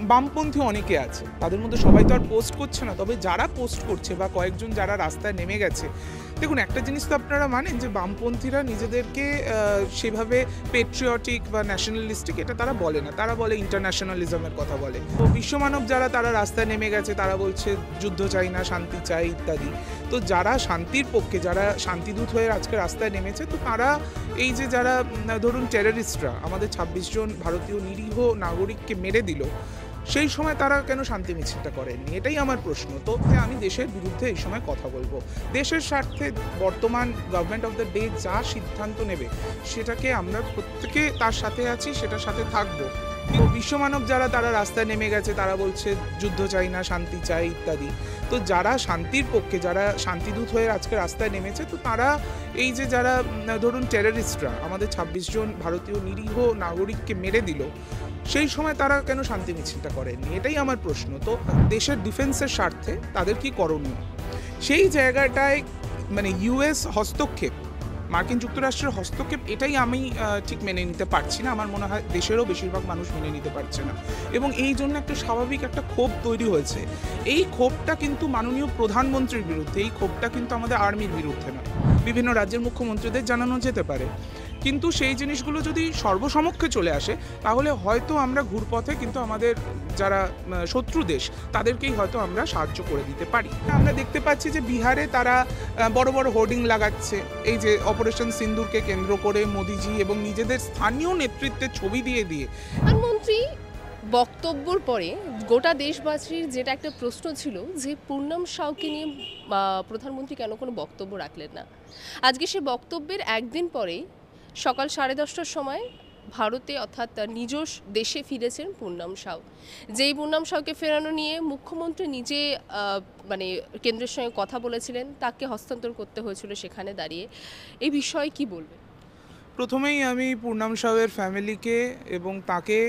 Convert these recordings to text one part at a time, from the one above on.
বামপন্থী অনেকে আছে, তাদের মধ্যে সবাই তো আর পোস্ট করছে না, তবে যারা পোস্ট করছে বা কয়েকজন যারা রাস্তায় নেমে গেছে, দেখুন একটা জিনিস তো আপনারা মানেন যে বামপন্থীরা নিজেদেরকে সেভাবে পেট্রিয়টিক বা ন্যাশনালিস্টিক এটা তারা বলে না, তারা বলে ইন্টারন্যাশনালিজমের কথা বলে। তো বিশ্বমানব যারা তারা রাস্তায় নেমে গেছে, তারা বলছে যুদ্ধ চাই না, শান্তি চাই ইত্যাদি। তো যারা শান্তির পক্ষে, যারা শান্তিদূত হয়ে আজকে রাস্তায় নেমেছে, তো তারা এই যে যারা ধরুন টেররিস্টরা আমাদের ২৬ জন ভারতীয় নিরীহ নাগরিককে মেরে দিল, সেই সময় তারা কেন শান্তি মিছিলটা করেননি, এটাই আমার প্রশ্ন। তো আমি দেশের বিরুদ্ধে এই সময় কথা বলবো। দেশের স্বার্থে বর্তমান গভর্নমেন্ট অফ দ্য ডে যা সিদ্ধান্ত নেবে সেটাকে আমরা প্রত্যেকে তার সাথে আছি, সেটার সাথে থাকবো। বিশ্বমানব যারা তারা রাস্তায় নেমে গেছে, তারা বলছে যুদ্ধ চাই না, শান্তি চাই ইত্যাদি। তো যারা শান্তির পক্ষে, যারা শান্তিদূত হয়ে আজকে রাস্তায় নেমেছে, তো তারা এই যে যারা ধরুন টেররিস্টরা আমাদের ২৬ জন ভারতীয় নিরীহ নাগরিককে মেরে দিল, সেই সময় তারা কেন শান্তি মিছিলটা করেননি, এটাই আমার প্রশ্ন। তো দেশের ডিফেন্সের স্বার্থে তাদের কি করণীয়, সেই জায়গাটায় মানে ইউএস হস্তক্ষেপ, মার্কিন যুক্তরাষ্ট্রের হস্তক্ষেপ, এটাই আমি ঠিক মেনে নিতে পারছি না। আমার মনে হয় দেশেরও বেশিরভাগ মানুষ মেনে নিতে পারছে না, এবং এই জন্য একটা স্বাভাবিক একটা ক্ষোভ তৈরি হয়েছে। এই ক্ষোভটা কিন্তু মাননীয় প্রধানমন্ত্রীর বিরুদ্ধে, এই ক্ষোভটা কিন্তু আমাদের আর্মির বিরুদ্ধে না। বিভিন্ন রাজ্যের মুখ্যমন্ত্রীদের জানানো যেতে পারে, কিন্তু সেই জিনিসগুলো যদি সর্বসমক্ষে চলে আসে, তাহলে হয়তো আমরা ঘুরপথে কিন্তু আমাদের যারা শত্রু দেশ তাদেরকেই হয়তো আমরা সাহায্য করে দিতে পারি। আমরা দেখতে পাচ্ছি যে বিহারে তারা বড় বড় হোর্ডিং লাগাচ্ছে, এই যে অপারেশন সিন্দুরকে কেন্দ্র করে মোদিজি এবং নিজেদের স্থানীয় নেতৃত্বের ছবি দিয়ে দিয়ে। প্রধানমন্ত্রী বক্তব্যর পরে গোটা দেশবাসীর যেটা একটা প্রশ্ন ছিল যে পূর্ণম সাউকে নিয়ে প্রধানমন্ত্রী কেন কোনো বক্তব্য রাখলেন না। আজকে সে বক্তব্যের একদিন পরেই সকাল 10:30টার সময় ভারতে অর্থাৎ তার নিজ দেশে ফিরেছেন পূর্ণম সাউ। যেই পূর্ণম সাউকে ফেরানো নিয়ে মুখ্যমন্ত্রী নিজে মানে কেন্দ্রের সঙ্গে কথা বলেছিলেন, তাকে হস্তান্তর করতে হয়েছিল সেখানে দাঁড়িয়ে। এই বিষয়ে কি বলবেন? প্রথমেই আমি পূর্ণম সাউয়ের ফ্যামিলিকে এবং তাকে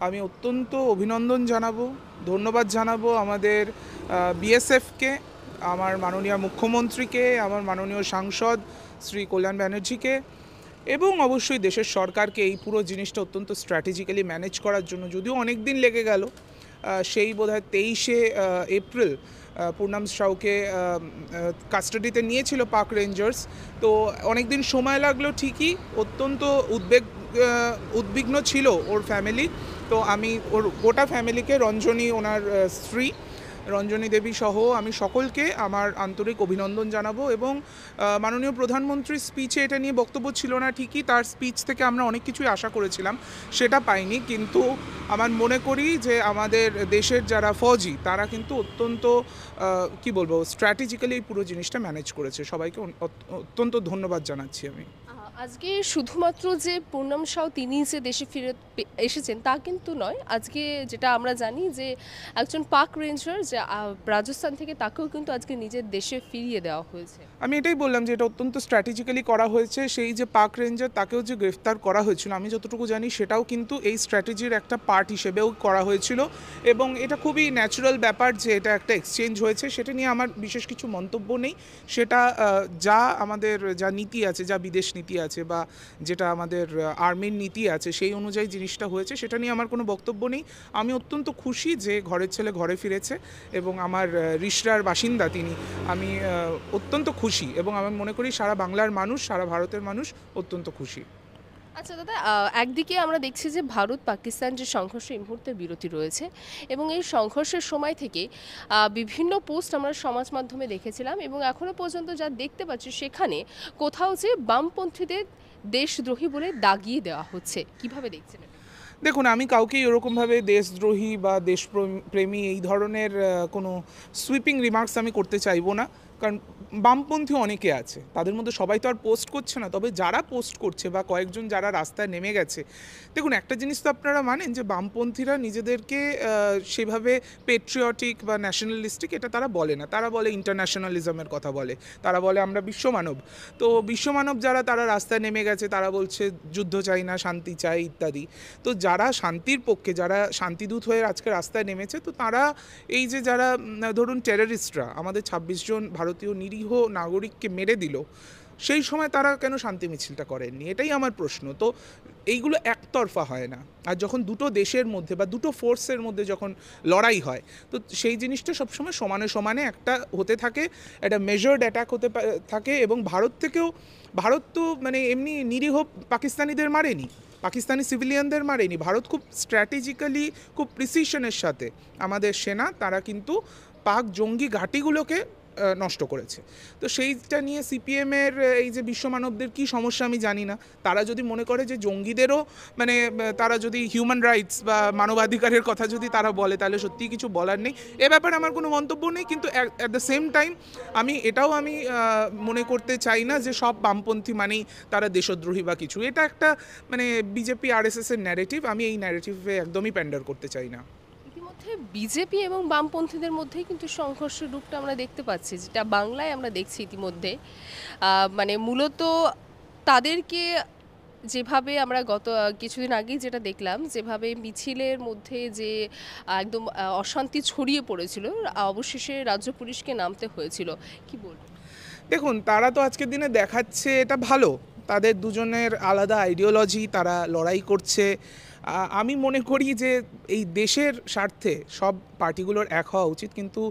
আমি অত্যন্ত অভিনন্দন জানাবো, ধন্যবাদ জানাবো আমাদের বিএসএফকে, আমার মাননীয় মুখ্যমন্ত্রীকে, আমার মাননীয় সাংসদ শ্রী কল্যাণ ব্যানার্জিকে, এবং অবশ্যই দেশের সরকারকে এই পুরো জিনিসটা অত্যন্ত স্ট্র্যাটেজিক্যালি ম্যানেজ করার জন্য। যদিও অনেক দিন লেগে গেল, সেই বোধহয় 23শে এপ্রিল পূর্ণম সাউকে কাস্টাডিতে নিয়েছিল পাক রেঞ্জার্স। তো অনেক দিন সময় লাগলো ঠিকই, অত্যন্ত উদ্বিগ্ন ছিল ওর ফ্যামিলি। তো আমি ওর গোটা ফ্যামিলিকে, রঞ্জনী ওনার স্ত্রী রঞ্জনী দেবী সহ আমি সকলকে আমার আন্তরিক অভিনন্দন জানাবো। এবং মাননীয় প্রধানমন্ত্রীর স্পিচে এটা নিয়ে বক্তব্য ছিল না ঠিকই, তার স্পিচ থেকে আমরা অনেক কিছুই আশা করেছিলাম, সেটা পাইনি। কিন্তু আমার মনে করি যে আমাদের দেশের যারা ফৌজি তারা কিন্তু অত্যন্ত কি বলবো স্ট্র্যাটেজিক্যালি এই পুরো জিনিসটা ম্যানেজ করেছে। সবাইকে অত্যন্ত ধন্যবাদ জানাচ্ছি আমি। আজকে শুধুমাত্র যে পূর্ণম সাউ তিনি যে দেশে ফিরে এসেছেন তা কিন্তু নয়। আজকে যেটা আমরা জানি যে একজন পাক রেঞ্জার যে রাজস্থান থেকে, তাকেও কিন্তু আজকে নিজের দেশে ফিরিয়ে দেওয়া হয়েছে। আমি এটাই বললাম যে এটা অত্যন্ত স্ট্র্যাটেজিক্যালি করা হয়েছে। সেই যে পাক রেঞ্জার তাকেও যে গ্রেফতার করা হয়েছিল, আমি যতটুকু জানি সেটাও কিন্তু এই স্ট্র্যাটেজির একটা পার্ট হিসেবেও করা হয়েছিল, এবং এটা খুবই ন্যাচারাল ব্যাপার যে এটা একটা এক্সচেঞ্জ হয়েছে। সেটা নিয়ে আমার বিশেষ কিছু মন্তব্য নেই। সেটা যা আমাদের যা নীতি আছে, যা বিদেশ নীতি আছে, বা যেটা আমাদের আর্মির নীতি আছে, সেই অনুযায়ী জিনিসটা হয়েছে, সেটা নিয়ে আমার কোনো বক্তব্য নেই। আমি অত্যন্ত খুশি যে ঘরের ছেলে ঘরে ফিরেছে, এবং আমার রিষড়ার বাসিন্দা তিনি, আমি অত্যন্ত খুশি, এবং আমি মনে করি সারা বাংলার মানুষ, সারা ভারতের মানুষ অত্যন্ত খুশি। আচ্ছা দাদা, একদিকে আমরা দেখছি যে ভারত পাকিস্তান যে সংঘর্ষ এই মুহূর্তে বিরতি রয়েছে, এবং এই সংঘর্ষের সময় থেকে বিভিন্ন পোস্ট আমরা সমাজ মাধ্যমে দেখেছিলাম, এবং এখনও পর্যন্ত যা দেখতে পাচ্ছি সেখানে কোথাও যে বামপন্থীদের দেশদ্রোহী বলে দাগিয়ে দেওয়া হচ্ছে। কিভাবে দেখছেন? দেখুন, আমি কাউকেই ওরকমভাবে দেশদ্রোহী বা দেশপ্রেমী এই ধরনের কোনো সুইপিং রিমার্কস আমি করতে চাইবো না, কারণ বামপন্থী অনেকে আছে, তাদের মধ্যে সবাই তো আর পোস্ট করছে না, তবে যারা পোস্ট করছে বা কয়েকজন যারা রাস্তায় নেমে গেছে, দেখুন একটা জিনিস তো আপনারা মানেন যে বামপন্থীরা নিজেদেরকে সেভাবে পেট্রিয়টিক বা ন্যাশনালিস্টিক এটা তারা বলে না, তারা বলে ইন্টারন্যাশনালিজমের কথা বলে, তারা বলে আমরা বিশ্বমানব। তো বিশ্বমানব যারা তারা রাস্তায় নেমে গেছে, তারা বলছে যুদ্ধ চাই না, শান্তি চাই ইত্যাদি। তো যারা শান্তির পক্ষে, যারা শান্তিদূত হয়ে আজকে রাস্তায় নেমেছে, তো তারা এই যে যারা ধরুন টেররিস্টরা আমাদের ২৬ জন ভারতীয় নিরীহ নাগরিককে মেরে দিল, সেই সময় তারা কেন শান্তি মিছিলটা করেননি, এটাই আমার প্রশ্ন। তো এইগুলো একতরফা হয় না, আর যখন দুটো দেশের মধ্যে বা দুটো ফোর্সের মধ্যে যখন লড়াই হয়, তো সেই জিনিসটা সবসময় সমানে সমানে একটা হতে থাকে, একটা মেজার্ড অ্যাটাক হতে থাকে। এবং ভারত তো মানে এমনি নিরীহ পাকিস্তানিদের মারেনি, পাকিস্তানি সিভিলিয়ানদের মারেনি। ভারত খুব স্ট্র্যাটেজিক্যালি, খুব প্রিসিশনের সাথে আমাদের সেনা তারা কিন্তু পাক জঙ্গি ঘাঁটিগুলোকে নষ্ট করেছে। তো সেইটা নিয়ে সিপিএমের এই যে বিশ্বমানবদের কী সমস্যা আমি জানি না। তারা যদি মনে করে যে জঙ্গিদেরও মানে তারা যদি হিউম্যান রাইটস বা মানবাধিকারের কথা যদি তারা বলে, তাহলে সত্যিই কিছু বলার নেই। এ ব্যাপারে আমার কোনো মন্তব্য নেই, কিন্তু অ্যাট দ্য সেম টাইম আমি মনে করতে চাই না যে সব বামপন্থী মানেই তারা দেশদ্রোহী বা কিছু। এটা একটা মানে বিজেপি আরএসএসের ন্যারেটিভ, আমি এই ন্যারেটিভে একদমই প্যান্ডার করতে চাই না। ইতিমধ্যে বিজেপি এবং বামপন্থীদের মধ্যেই কিন্তু সংঘর্ষের রূপটা আমরা দেখতে পাচ্ছি, যেটা বাংলায় আমরা দেখছি ইতিমধ্যে। মানে মূলত তাদেরকে যেভাবে আমরা গত কিছুদিন আগেই যেটা দেখলাম, যেভাবে মিছিলের মধ্যে যে একদম অশান্তি ছড়িয়ে পড়েছিল, অবশেষে রাজ্য পুলিশকে নামতে হয়েছিল, কি বলবো? দেখুন, তারা তো আজকের দিনে দেখাচ্ছে এটা ভালো, তাদের দুজনের আলাদা আইডিওলজি, তারা লড়াই করছে। আমি মনে করি যে এই দেশের স্বার্থে সব পার্টিগুলোর এক হওয়া উচিত, কিন্তু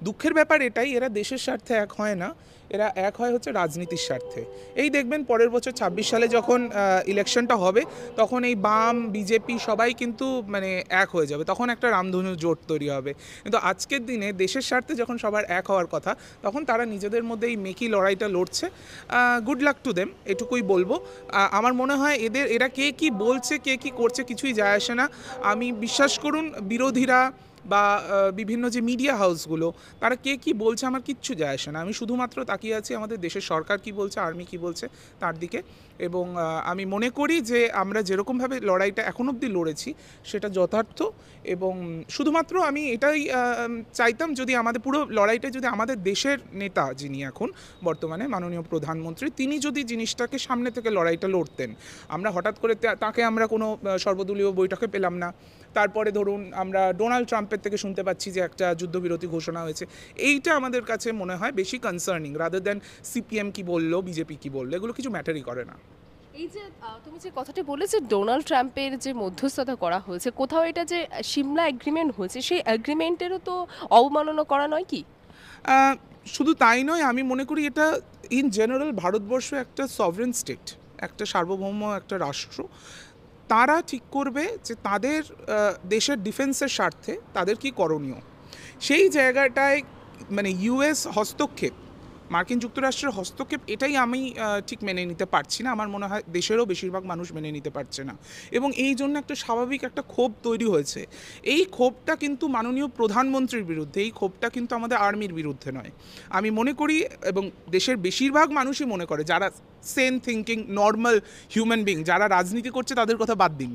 দুঃখের ব্যাপার এটাই, এরা দেশের স্বার্থে এক হয় না, এরা এক হয় হচ্ছে রাজনীতির স্বার্থে। এই দেখবেন পরের বছর 26 সালে যখন ইলেকশনটা হবে, তখন এই বাম বিজেপি সবাই কিন্তু মানে এক হয়ে যাবে, তখন একটা রামধনু জোট তৈরি হবে। কিন্তু আজকের দিনে দেশের স্বার্থে যখন সবার এক হওয়ার কথা, তখন তারা নিজেদের মধ্যে এই মেকি লড়াইটা লড়ছে। গুড লাক টু দেম, এটুকুই বলবো। আমার মনে হয় এরা কে কি বলছে, কে কি করছে, কিছুই যায় আসে না। আমি বিশ্বাস করুন, বিরোধীরা বা বিভিন্ন যে মিডিয়া হাউসগুলো, তারা কে কি বলছে আমার কিচ্ছু যায় আসে না। আমি শুধুমাত্র তাকিয়ে আছি আমাদের দেশের সরকার কি বলছে, আর্মি কি বলছে তার দিকে। এবং আমি মনে করি যে আমরা যেরকমভাবে লড়াইটা এখন অবধি লড়েছি সেটা যথার্থ। এবং শুধুমাত্র আমি এটাই চাইতাম, যদি আমাদের পুরো লড়াইটা যদি আমাদের দেশের নেতা, যিনি এখন বর্তমানে মাননীয় প্রধানমন্ত্রী, তিনি যদি জিনিসটাকে সামনে থেকে লড়াইটা লড়তেন। আমরা হঠাৎ করে তাকে আমরা কোনো সর্বদলীয় বৈঠকে পেলাম না। তারপরে ধরুন আমরা ডোনাল্ড ট্রাম্পের থেকে শুনতে পাচ্ছি যে একটা যুদ্ধবিরতি ঘোষণা হয়েছে। এইটা আমাদের কাছে মনে হয় বেশি কনসার্নিং, রাদার দ্যান সিপিএম কি বললো, বিজেপি কি বললো, এগুলো কিছু ম্যাটারই করে না। এই যে তুমি যে কথাটি বলে যে ডোনাল্ড ট্রাম্পের যে মধ্যস্থতা করা হয়েছে, কোথাও এটা যে সিমলা এগ্রিমেন্ট হয়েছে, সেই এগ্রিমেন্টেরও তো অবমাননা করা নয় কি? শুধু তাই নয়, আমি মনে করি এটা ইন জেনারেল ভারতবর্ষ একটা সভরেন স্টেট, একটা সার্বভৌম একটা রাষ্ট্র। তারা ঠিক করবে যে তাদের দেশের ডিফেন্সের স্বার্থে তাদের কি করণীয়। সেই জায়গাটায় মানে ইউএস হস্তক্ষেপ, মার্কিন যুক্তরাষ্ট্রের হস্তক্ষেপ, এটাই আমি ঠিক মেনে নিতে পারছি না। আমার মনে হয় দেশেরও বেশিরভাগ মানুষ মেনে নিতে পারছে না, এবং এই জন্য একটা স্বাভাবিক একটা ক্ষোভ তৈরি হয়েছে। এই ক্ষোভটা কিন্তু মাননীয় প্রধানমন্ত্রীর বিরুদ্ধে, এই ক্ষোভটা কিন্তু আমাদের আর্মির বিরুদ্ধে নয়। আমি মনে করি, এবং দেশের বেশিরভাগ মানুষই মনে করে, যারা Sen thinking normal human being, যারা রাজনীতি করছে তাদের কথা বাদ দিন,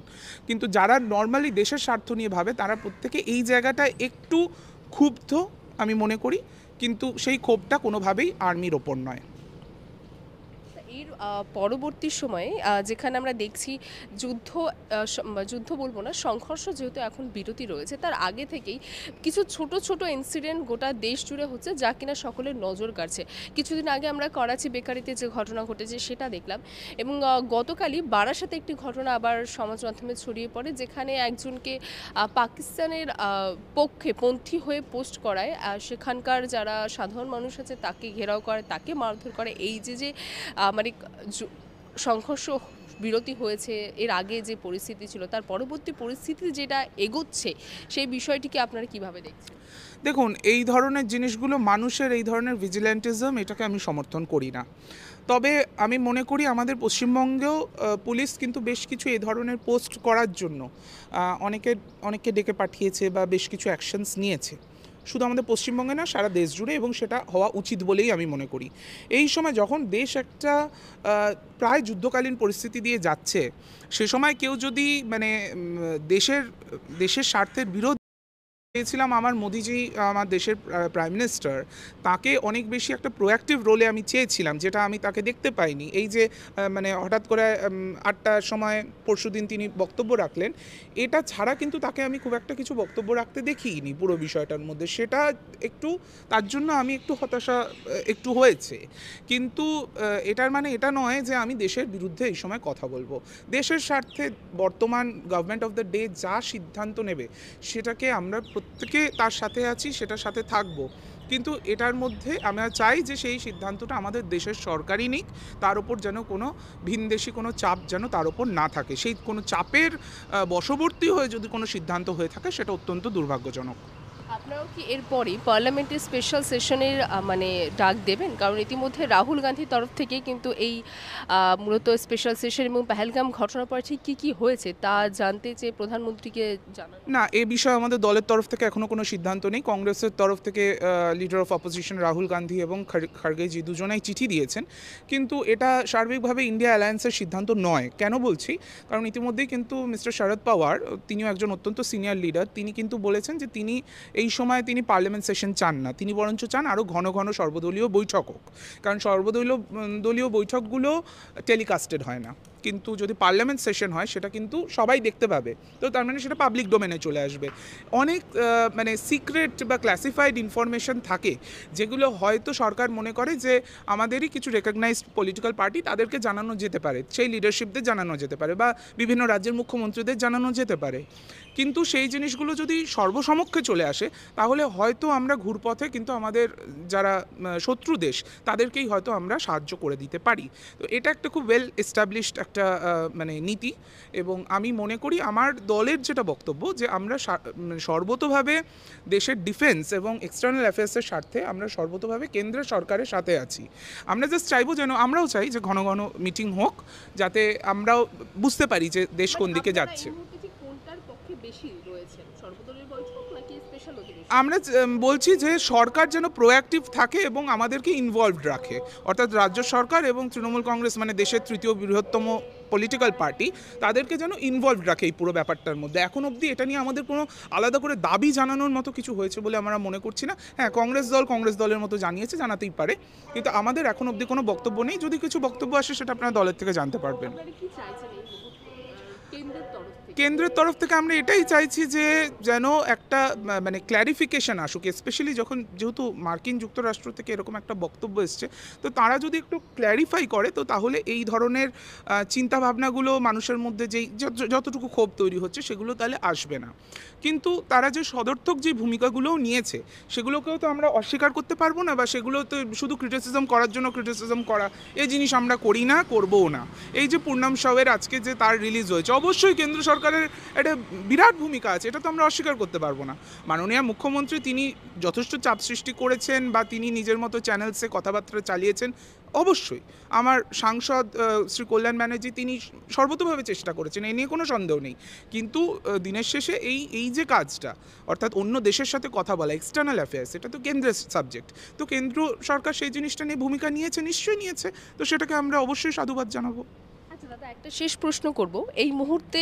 কিন্তু যারা নর্মালি দেশের স্বার্থ নিয়ে ভাবে, তারা প্রত্যেকে এই জায়গাটায় একটু ক্ষুব্ধ আমি মনে করি, কিন্তু সেই ক্ষোভটা কোনোভাবেই আর্মির ওপর নয়। এর পরবর্তী সময়ে যেখানে আমরা দেখছি যুদ্ধ বলবো না, সংঘর্ষ যেহেতু এখন বিরতি রয়েছে, তার আগে থেকেই কিছু ছোট ছোট ইনসিডেন্ট গোটা দেশ জুড়ে হচ্ছে, যা কিনা সকলের নজর কাড়ছে। কিছুদিন আগে আমরা করাচি বেকারিতে যে ঘটনা ঘটেছে সেটা দেখলাম, এবং গতকালই বারাসাতে একটি ঘটনা আবার সমাজ মাধ্যমে ছড়িয়ে পড়ে, যেখানে একজনকে পাকিস্তানের পক্ষে পন্থী হয়ে পোস্ট করায়, সেখানকার যারা সাধারণ মানুষ আছে তাকে ঘেরাও করে, তাকে মারধর করে। এই যে মানে সংঘর্ষ বিরতি হয়েছে, এর আগে যে পরিস্থিতি ছিল তার পরবর্তী পরিস্থিতি যেটা এগোচ্ছে, সেই বিষয়টিকে আপনারা কিভাবে দেখছেন? দেখুন, এই ধরনের জিনিসগুলো, মানুষের এই ধরনের ভিজিল্যান্টিজম, এটাকে আমি সমর্থন করি না। তবে আমি মনে করি আমাদের পশ্চিমবঙ্গেও পুলিশ কিন্তু বেশ কিছু এই ধরনের পোস্ট করার জন্য অনেককে ডেকে পাঠিয়েছে বা বেশ কিছু অ্যাকশনস নিয়েছে, শুধু আমাদের পশ্চিমবঙ্গে না, সারা দেশ জুড়ে, এবং সেটা হওয়া উচিত বলেই আমি মনে করি। এই সময় যখন দেশ একটা প্রায় যুদ্ধকালীন পরিস্থিতি দিয়ে যাচ্ছে, সে সময় কেউ যদি মানে দেশের স্বার্থের বিরোধী চেয়েছিলাম আমার মোদিজি, আমার দেশের প্রাইম মিনিস্টার, তাকে অনেক বেশি একটা প্রোঅ্যাক্টিভ রোলে আমি চেয়েছিলাম, যেটা আমি তাকে দেখতে পাইনি। এই যে মানে হঠাৎ করে 8টার সময় পরশুদিন তিনি বক্তব্য রাখলেন, এটা ছাড়া কিন্তু তাকে আমি খুব একটা কিছু বক্তব্য রাখতে দেখিনি পুরো বিষয়টার মধ্যে। সেটা একটু, তার জন্য আমি একটু হতাশা একটু হয়েছে। কিন্তু এটার মানে এটা নয় যে আমি দেশের বিরুদ্ধে এই সময় কথা বলবো। দেশের স্বার্থে বর্তমান গভর্নমেন্ট অফ দ্য ডে যা সিদ্ধান্ত নেবে সেটাকে আমরা প্রত্যেকে তার সাথে আছি, সেটার সাথে থাকবো। কিন্তু এটার মধ্যে আমরা চাই যে সেই সিদ্ধান্তটা আমাদের দেশের সরকারই নিক, তার ওপর যেন কোনো ভিনদেশি কোনো চাপ যেন তার ওপর না থাকে। সেই কোনো চাপের বশবর্তী হয়ে যদি কোনো সিদ্ধান্ত হয়ে থাকে সেটা অত্যন্ত দুর্ভাগ্যজনক। আপনারাও কি এরপরই পার্লামেন্টের স্পেশাল সেশনের মানে ডাক দেবেন? কারণ ইতিমধ্যে রাহুল গান্ধীর তরফ থেকে কিন্তু এই মূলত স্পেশাল সেশন এবং পেহেলগাম ঘটনার পর ঠিক কী হয়েছে তা জানতে চেয়ে প্রধানমন্ত্রীকে জানান। না, এ বিষয়ে আমাদের দলের তরফ থেকে এখনও কোনো সিদ্ধান্ত নেই। কংগ্রেসের তরফ থেকে leader of opposition Rahul Gandhi এবং খার্গেজি দুজনেই চিঠি দিয়েছেন, কিন্তু এটা সার্বিকভাবে ইন্ডিয়া অ্যালায়েন্সের সিদ্ধান্ত নয়। কেন বলছি? কারণ ইতিমধ্যেই কিন্তু মিস্টার শরদ পাওয়ার, তিনিও একজন অত্যন্ত সিনিয়র লিডার, তিনি কিন্তু বলেছেন যে তিনি এই সময় তিনি পার্লামেন্ট সেশন চান না, তিনি বরঞ্চ চান আরও ঘন ঘন সর্বদলীয় বৈঠক হোক। কারণ দলীয় বৈঠকগুলো টেলিকাস্টেড হয় না, কিন্তু যদি পার্লামেন্ট সেশন হয় সেটা কিন্তু সবাই দেখতে পাবে, তো তার মানে সেটা পাবলিক ডোমেনে চলে আসবে। অনেক মানে সিক্রেট বা ক্লাসিফাইড ইনফরমেশন থাকে যেগুলো হয়তো সরকার মনে করে যে আমাদেরই কিছু রেকগনাইজড পলিটিক্যাল পার্টি, তাদেরকে জানানো যেতে পারে, সেই লিডারশিপদের জানানো যেতে পারে, বা বিভিন্ন রাজ্যের মুখ্যমন্ত্রীদের জানানো যেতে পারে। কিন্তু সেই জিনিসগুলো যদি সর্বসমক্ষে চলে আসে তাহলে হয়তো আমরা ঘুরপথে কিন্তু আমাদের যারা শত্রু দেশ তাদেরকেই হয়তো আমরা সাহায্য করে দিতে পারি। তো এটা একটা খুব ওয়েল এস্টাবলিশড একটা মানে নীতি, এবং আমি মনে করি আমার দলের যেটা বক্তব্য যে আমরা সর্বতোভাবে দেশের ডিফেন্স এবং এক্সটার্নাল অ্যাফেয়ার্সের স্বার্থে আমরা সর্বতোভাবে কেন্দ্রের সরকারের সাথে আছি। আমরা জাস্ট চাইবো যেন, আমরাও চাই যে ঘন ঘন মিটিং হোক, যাতে আমরাও বুঝতে পারি যে দেশ কোন দিকে যাচ্ছে। আমরা বলছি যে সরকার যেন প্রোঅ্যাক্টিভ থাকে এবং আমাদেরকে ইনভলভড রাখে, অর্থাৎ রাজ্য সরকার এবং তৃণমূল কংগ্রেস, মানে দেশের তৃতীয় বৃহত্তম পলিটিক্যাল পার্টি, তাদেরকে যেন ইনভলভড রাখে এই পুরো ব্যাপারটার মধ্যে। এখন অবধি এটা নিয়ে আমাদের কোনো আলাদা করে দাবি জানানোর মতো কিছু হয়েছে বলে আমরা মনে করছি না। হ্যাঁ, কংগ্রেস দলের মতো জানিয়েছে, জানাতেই পারে, কিন্তু আমাদের এখন অবধি কোনো বক্তব্য নেই। যদি কিছু বক্তব্য আসে সেটা আপনারা দলের থেকে জানতে পারবেন। কেন্দ্রের তরফ থেকে আমরা এটাই চাইছি যে যেন একটা মানে ক্ল্যারিফিকেশন আসুক, স্পেশালি যেহেতু মার্কিন যুক্তরাষ্ট্র থেকে এরকম একটা বক্তব্য এসছে, তো তারা যদি একটু ক্ল্যারিফাই করে তো তাহলে এই ধরনের চিন্তাভাবনাগুলো মানুষের মধ্যে যতটুকু ক্ষোভ তৈরি হচ্ছে সেগুলো তাহলে আসবে না। কিন্তু তারা যে সদর্থক যে ভূমিকাগুলোও নিয়েছে সেগুলোকেও তো আমরা অস্বীকার করতে পারবো না, বা সেগুলো তো শুধু ক্রিটিসিজম করার জন্য ক্রিটিসিজম করা, এই জিনিস আমরা করি না, করবোও না। এই যে পূর্ণাম সাউয়ের আজকে যে তার রিলিজ হয়েছে, অবশ্যই কেন্দ্র সরকারের একটা বিরাট ভূমিকা আছে, এটা তো আমরা অস্বীকার করতে পারবো না। মাননীয় মুখ্যমন্ত্রী তিনি যথেষ্ট চাপ সৃষ্টি করেছেন, বা তিনি নিজের মতো চ্যানেলসে কথাবার্তা চালিয়েছেন, অবশ্যই। আমার সাংসদ শ্রী কল্যাণ ব্যানার্জি তিনি সর্বতোভাবে চেষ্টা করেছেন, এই নিয়ে কোনো সন্দেহ নেই। কিন্তু দিনের শেষে এই যে কাজটা, অর্থাৎ অন্য দেশের সাথে কথা বলা, এক্সটার্নাল অ্যাফেয়ার্স, এটা তো কেন্দ্রের সাবজেক্ট। তো কেন্দ্র সরকার সেই জিনিসটা নিয়ে ভূমিকা নিয়েছে, নিশ্চয়ই নিয়েছে, তো সেটাকে আমরা অবশ্যই সাধুবাদ জানাবো। আচ্ছা দাদা, একটা শেষ প্রশ্ন করব। এই মুহূর্তে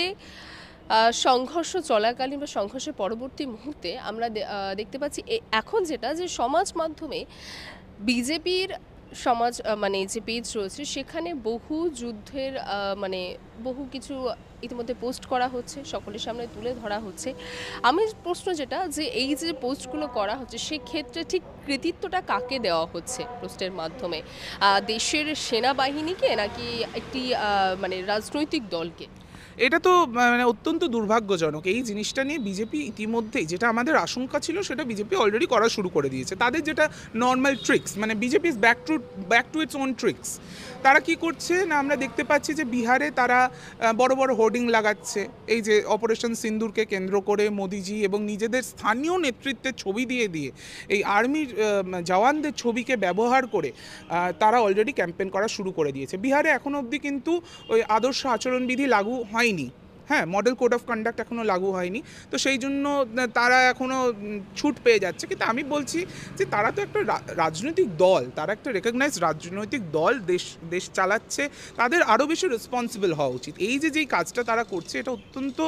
সংঘর্ষ চলাকালীন বা সংঘর্ষের পরবর্তী মুহূর্তে আমরা দেখতে পাচ্ছি এখন যেটা, যে সমাজ মাধ্যমে বিজেপির মানে যে পেজ রয়েছে সেখানে বহু যুদ্ধের মানে বহু কিছু ইতিমধ্যে পোস্ট করা হচ্ছে, সকলের সামনে তুলে ধরা হচ্ছে। আমি প্রশ্ন যেটা, যে এই যে পোস্টগুলো করা হচ্ছে সেক্ষেত্রে ঠিক কৃতিত্বটা কাকে দেওয়া হচ্ছে পোস্টের মাধ্যমে? দেশের সেনাবাহিনীকে, নাকি একটি মানে রাজনৈতিক দলকে? এটা তো মানে অত্যন্ত দুর্ভাগ্যজনক। এই জিনিসটা নিয়ে বিজেপি ইতিমধ্যেই, যেটা আমাদের আশঙ্কা ছিল সেটা বিজেপি অলরেডি করা শুরু করে দিয়েছে। তাদের যেটা নর্মাল ট্রিক্স, মানে BJP is back to its own tricks. তারা কি করছে না, আমরা দেখতে পাচ্ছি যে বিহারে তারা বড় বড় হোর্ডিং লাগাচ্ছে, এই যে অপারেশন সিন্দুরকে কেন্দ্র করে মোদিজি এবং নিজেদের স্থানীয় নেতৃত্বের ছবি দিয়ে এই আর্মির জওয়ানদের ছবিকে ব্যবহার করে তারা অলরেডি ক্যাম্পেইন করা শুরু করে দিয়েছে। বিহারে এখনো অবধি কিন্তু ওই আদর্শ আচরণবিধি লাগু হয়নি, হ্যাঁ, মডেল কোড অফ কন্ডাক্ট এখনও লাগু হয়নি, তো সেই জন্য তারা এখনও ছুট পেয়ে যাচ্ছে। কিন্তু আমি বলছি যে তারা তো একটা রাজনৈতিক দল, তারা একটা রেকগনাইজ রাজনৈতিক দল, দেশ চালাচ্ছে, তাদের আরও বেশি রেসপন্সিবল হওয়া উচিত। এই যেই কাজটা তারা করছে এটা অত্যন্ত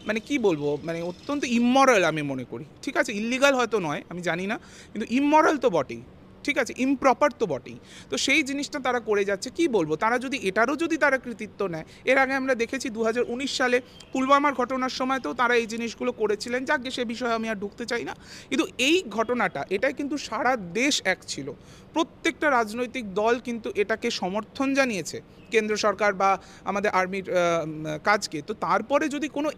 মানে কি বলবো, মানে অত্যন্ত ইমমরাল আমি মনে করি। ঠিক আছে, ইল্লিগাল হয়তো নয়, আমি জানি না, কিন্তু ইমমরাল তো বটেই, ঠিক আছে, ইমপ্রপার তো বটেই। তো সেই জিনিসটা তারা করে যাচ্ছে, কি বলবো, তারা যদি এটারও যদি তারা কৃতিত্ব নেয়, এর আগে আমরা দেখেছি 2019 সালে পুলওয়ামার ঘটনার সময়তেও তারা এই জিনিসগুলো করেছিলেন, যাকে সে বিষয়ে আমি আর ঢুকতে চাই না। কিন্তু এই ঘটনাটা, এটাই কিন্তু সারা দেশ এক ছিল, প্রত্যেকটা রাজনৈতিক দল কিন্তু এটাকে সমর্থন জানিয়েছে, কেন্দ্র সরকার বা আমাদের আর্মির কাজকে। তো তারপরে যদি কোনো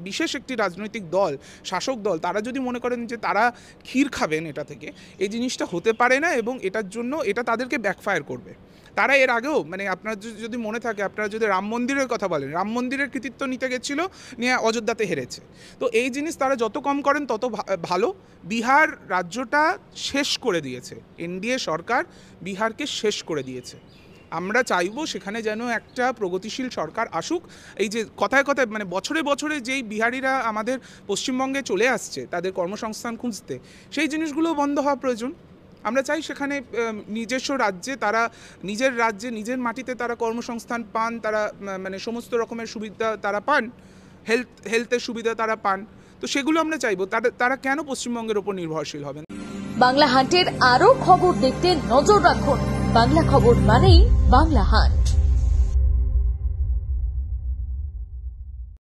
বিশেষ একটি রাজনৈতিক দল, শাসক দল, তারা যদি মনে করেন যে তারা ক্ষীর খাবেন এটা থেকে, এই জিনিসটা হতে পারে না, এবং এটার জন্য এটা তাদেরকে ব্যাকফায়ার করবে। তারা এর আগেও, মানে আপনার যদি মনে থাকে, আপনারা যদি রাম মন্দিরের কথা বলেন, রাম মন্দিরের কৃতিত্ব নিতে গেছিলো, নিয়ে অযোধ্যাতে হেরেছে। তো এই জিনিস তারা যত কম করেন তত ভালো। বিহার রাজ্যটা শেষ করে দিয়েছে, এনডিএ সরকার বিহারকে শেষ করে দিয়েছে। আমরা চাইবো সেখানে যেন একটা প্রগতিশীল সরকার আসুক। এই যে কথায় কথায় মানে বছরে বছরে যেই বিহারিরা আমাদের পশ্চিমবঙ্গে চলে আসছে তাদের কর্মসংস্থান খুঁজতে, সেই জিনিসগুলো বন্ধ হওয়া প্রয়োজন। আমরা চাই সেখানে নিজস্ব রাজ্যে তারা, নিজের রাজ্যে নিজের মাটিতে তারা কর্মসংস্থান পান, তারা মানে সমস্ত রকমের সুবিধা তারা পান, হেলথের সুবিধা তারা পান। তো সেগুলো আমরা চাইবো। তারা কেন পশ্চিমবঙ্গের ওপর নির্ভরশীল হবেন? বাংলা হান্টের আরো খবর দেখতে নজর রাখুন। বাংলা খবর মানেই বাংলা হান্ট।